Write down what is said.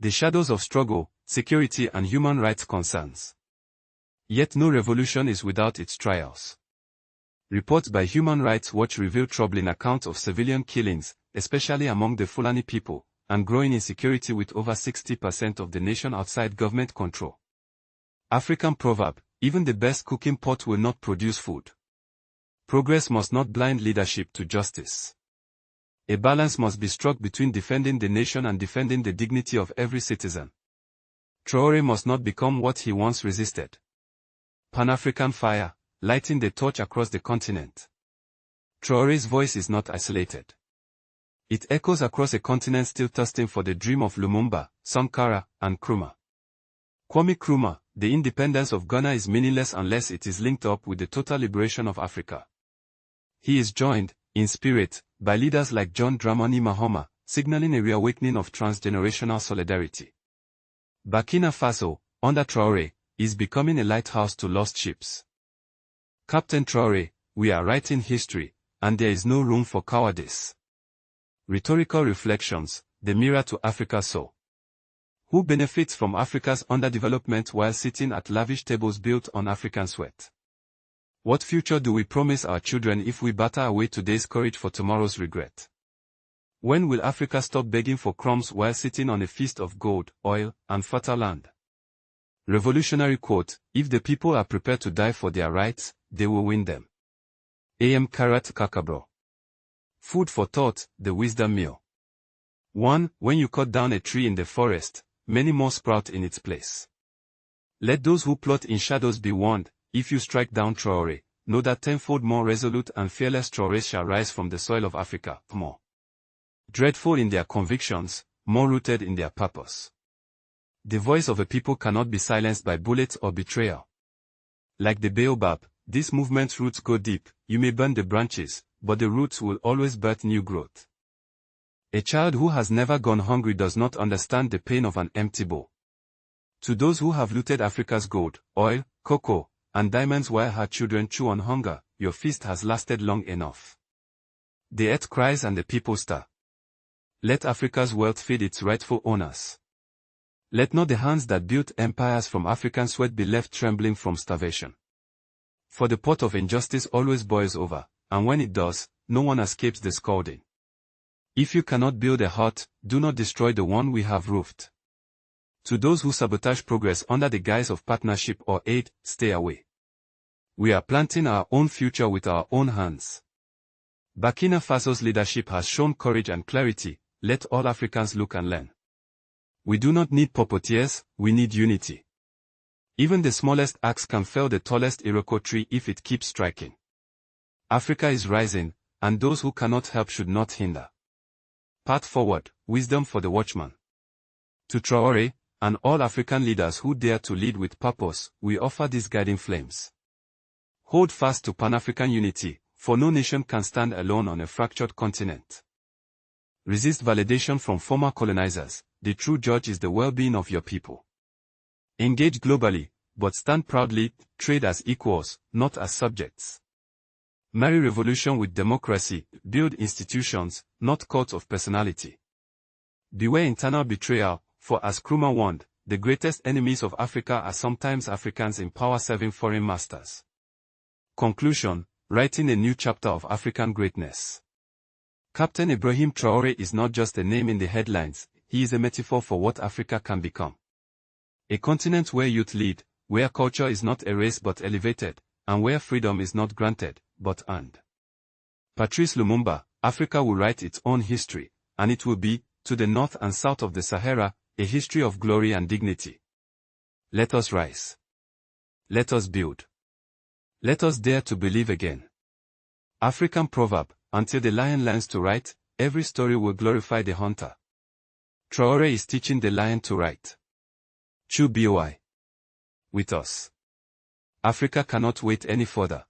The shadows of struggle, security and human rights concerns. Yet no revolution is without its trials. Reports by Human Rights Watch reveal troubling accounts of civilian killings, especially among the Fulani people, and growing insecurity with over 60% of the nation outside government control. African proverb, even the best cooking pot will not produce food. Progress must not blind leadership to justice. A balance must be struck between defending the nation and defending the dignity of every citizen. Traore must not become what he once resisted. Pan-African fire, lighting the torch across the continent. Traore's voice is not isolated. It echoes across a continent still thirsting for the dream of Lumumba, Sankara, and Nkrumah. Kwame Nkrumah, the independence of Ghana is meaningless unless it is linked up with the total liberation of Africa. He is joined, in spirit, by leaders like John Dramani Mahama, signaling a reawakening of transgenerational solidarity. Burkina Faso, under Traore, is becoming a lighthouse to lost ships. Captain Traore, we are writing history, and there is no room for cowardice. Rhetorical reflections, the mirror to Africa's soul. Who benefits from Africa's underdevelopment while sitting at lavish tables built on African sweat? What future do we promise our children if we batter away today's courage for tomorrow's regret? When will Africa stop begging for crumbs while sitting on a feast of gold, oil, and fertile land? Revolutionary quote, if the people are prepared to die for their rights, they will win them. A.M. Karat Kakabro. Food for thought, the wisdom meal. 1. When you cut down a tree in the forest, many more sprout in its place. Let those who plot in shadows be warned, if you strike down Traore, know that tenfold more resolute and fearless Traores shall rise from the soil of Africa, more dreadful in their convictions, more rooted in their purpose. The voice of a people cannot be silenced by bullets or betrayal. Like the baobab, this movement's roots go deep. You may burn the branches, but the roots will always birth new growth. A child who has never gone hungry does not understand the pain of an empty bowl. To those who have looted Africa's gold, oil, cocoa, and diamonds while her children chew on hunger, your feast has lasted long enough. The earth cries and the people stir. Let Africa's wealth feed its rightful owners. Let not the hands that built empires from African sweat be left trembling from starvation. For the pot of injustice always boils over, and when it does, no one escapes the scalding. If you cannot build a hut, do not destroy the one we have roofed. To those who sabotage progress under the guise of partnership or aid, stay away. We are planting our own future with our own hands. Burkina Faso's leadership has shown courage and clarity. Let all Africans look and learn. We do not need puppeteers, we need unity. Even the smallest axe can fell the tallest Iroko tree if it keeps striking. Africa is rising, and those who cannot help should not hinder. Path forward, wisdom for the watchman. To Traore, and all African leaders who dare to lead with purpose, we offer these guiding flames. Hold fast to Pan-African unity, for no nation can stand alone on a fractured continent. Resist validation from former colonizers. The true judge is the well-being of your people. Engage globally, but stand proudly, trade as equals, not as subjects. Marry revolution with democracy, build institutions, not cults of personality. Beware internal betrayal, for as Nkrumah warned, the greatest enemies of Africa are sometimes Africans in power serving foreign masters. Conclusion, writing a new chapter of African greatness. Captain Ibrahim Traore is not just a name in the headlines, he is a metaphor for what Africa can become. A continent where youth lead, where culture is not erased but elevated, and where freedom is not granted, but earned. Patrice Lumumba, Africa will write its own history, and it will be, to the north and south of the Sahara, a history of glory and dignity. Let us rise. Let us build. Let us dare to believe again. African proverb, until the lion learns to write, every story will glorify the hunter. Traore is teaching the lion to write. Chew BOI. With us. Africa cannot wait any further.